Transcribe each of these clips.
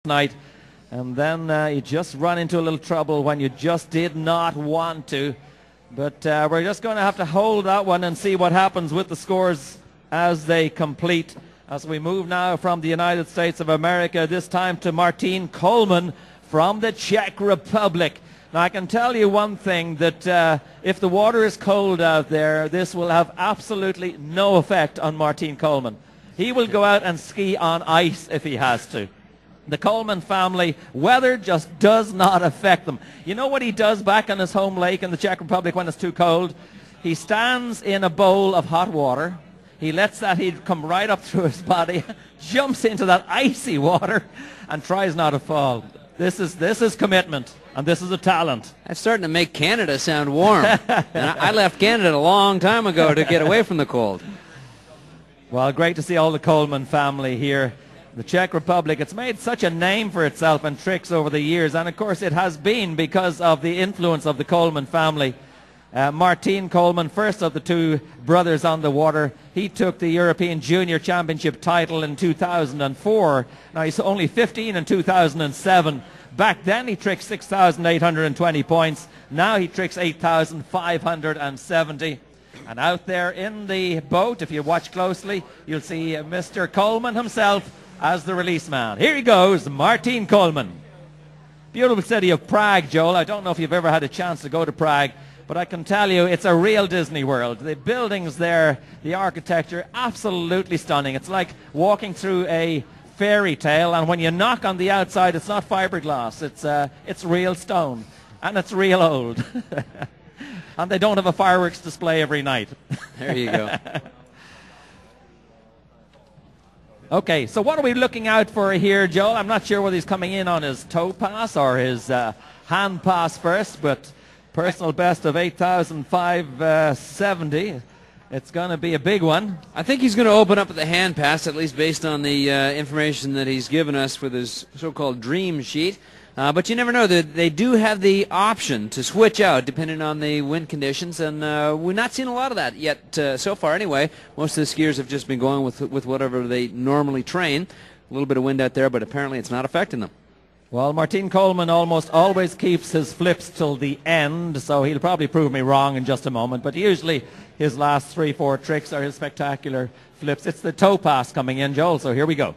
night, and then you just run into a little trouble when you just did not want to. But we're just going to have to hold that one and see what happens with the scores as they complete. As we move now from the United States of America, this time to Martin Kolman from the Czech Republic. Now, I can tell you one thing, that if the water is cold out there, this will have absolutely no effect on Martin Kolman. He will go out and ski on ice if he has to. The Kolman family, weather just does not affect them. You know what he does back on his home lake in the Czech Republic when it's too cold? He stands in a bowl of hot water. He lets that heat come right up through his body, jumps into that icy water, and tries not to fall. This is commitment, and this is a talent. That's starting to make Canada sound warm. And I left Canada a long time ago to get away from the cold. Well, great to see all the Kolman family here. The Czech Republic, it's made such a name for itself in tricks over the years, and of course it has been because of the influence of the Kolman family. Martin Kolman, first of the two brothers on the water, he took the European Junior Championship title in 2004. Now he's only 15 in 2007. Back then he tricked 6,820 points. Now he tricks 8,570. And out there in the boat, if you watch closely, you'll see Mr. Kolman himself as the release man. Here he goes, Martin Kolman. Beautiful city of Prague, Joel. I don't know if you've ever had a chance to go to Prague, but I can tell you it's a real Disney World. The buildings there, the architecture, absolutely stunning. It's like walking through a fairy tale, and when you knock on the outside, it's not fiberglass. It's real stone, and it's real old. And they don't have a fireworks display every night. There you go. Okay, so what are we looking out for here, Joel? I'm not sure whether he's coming in on his toe pass or his hand pass first, but personal best of 8,570. It's going to be a big one. I think he's going to open up at the hand pass, at least based on the information that he's given us with his so-called dream sheet. But you never know. They do have the option to switch out depending on the wind conditions, and we've not seen a lot of that yet so far anyway. Most of the skiers have just been going with whatever they normally train. A little bit of wind out there, but apparently it's not affecting them. Well, Martin Kolman almost always keeps his flips till the end, so he'll probably prove me wrong in just a moment. But usually his last 3-4 tricks are his spectacular flips. It's the toe pass coming in, Joel, so here we go.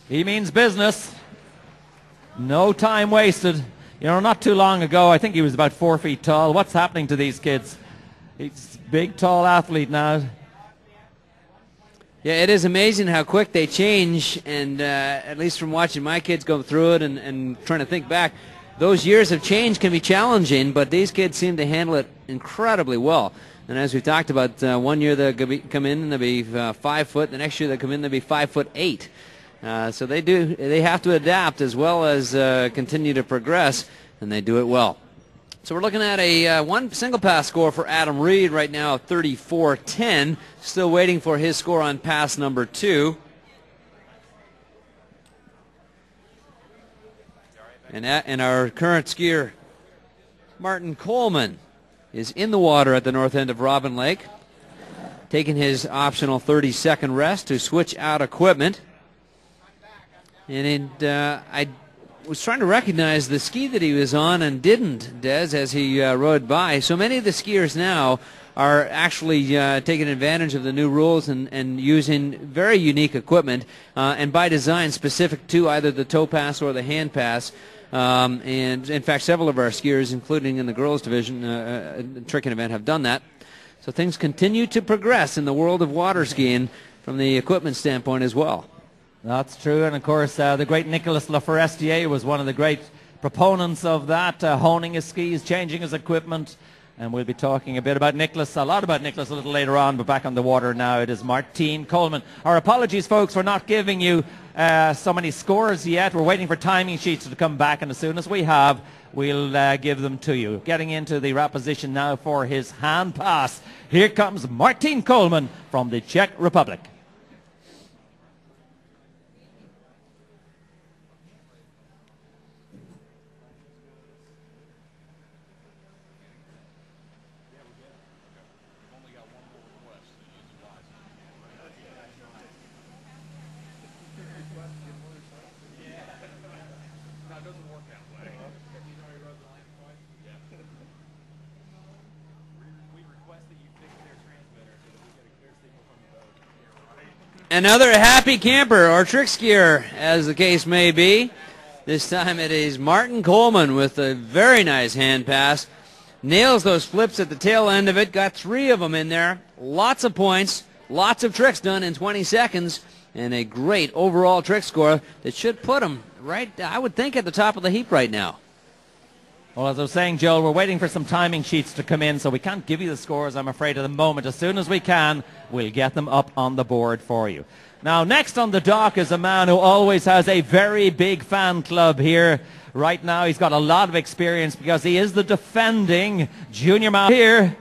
He means business. No time wasted. You know, not too long ago, I think he was about 4 feet tall. What's happening to these kids? He's a big, tall athlete now. Yeah, it is amazing how quick they change, and at least from watching my kids go through it and trying to think back, those years of change can be challenging, but these kids seem to handle it incredibly well. And as we talked about, one year they'll come in and they'll be 5 foot. The next year they'll come in and they'll be 5'8". So they have to adapt as well as continue to progress, and they do it well. So we're looking at a one single pass score for Adam Reed right now, 34.10. Still waiting for his score on pass number 2. And our current skier, Martin Kolman, is in the water at the north end of Robin Lake, taking his optional 30-second rest to switch out equipment. And I was trying to recognize the ski that he was on and didn't, Des, as he rode by. So many of the skiers now are actually taking advantage of the new rules and using very unique equipment, and by design specific to either the toe pass or the hand pass. And in fact, several of our skiers, including in the girls division tricking event, have done that. So things continue to progress in the world of water skiing from the equipment standpoint as well. That's true, and of course the great Nicolas Laforestier was one of the great proponents of that, honing his skis, changing his equipment, and we'll be talking a lot about Nicolas a little later on, but back on the water now it is Martin Kolman. Our apologies, folks, for not giving you so many scores yet. We're waiting for timing sheets to come back, and as soon as we have, we'll give them to you. Getting into the wrap position now for his hand pass. Here comes Martin Kolman from the Czech Republic. another happy camper, or trick skier, as the case may be. This time it is Martin Kolman with a very nice hand pass. Nails those flips at the tail end of it. Got 3 of them in there. Lots of points. Lots of tricks done in 20 seconds. And a great overall trick score that should put him right, I would think, at the top of the heap right now. Well, as I was saying, Joel, we're waiting for some timing sheets to come in, so we can't give you the scores, I'm afraid, at the moment. As soon as we can, we'll get them up on the board for you. Now, next on the dock is a man who always has a very big fan club here. Right now, he's got a lot of experience because he is the defending junior master here.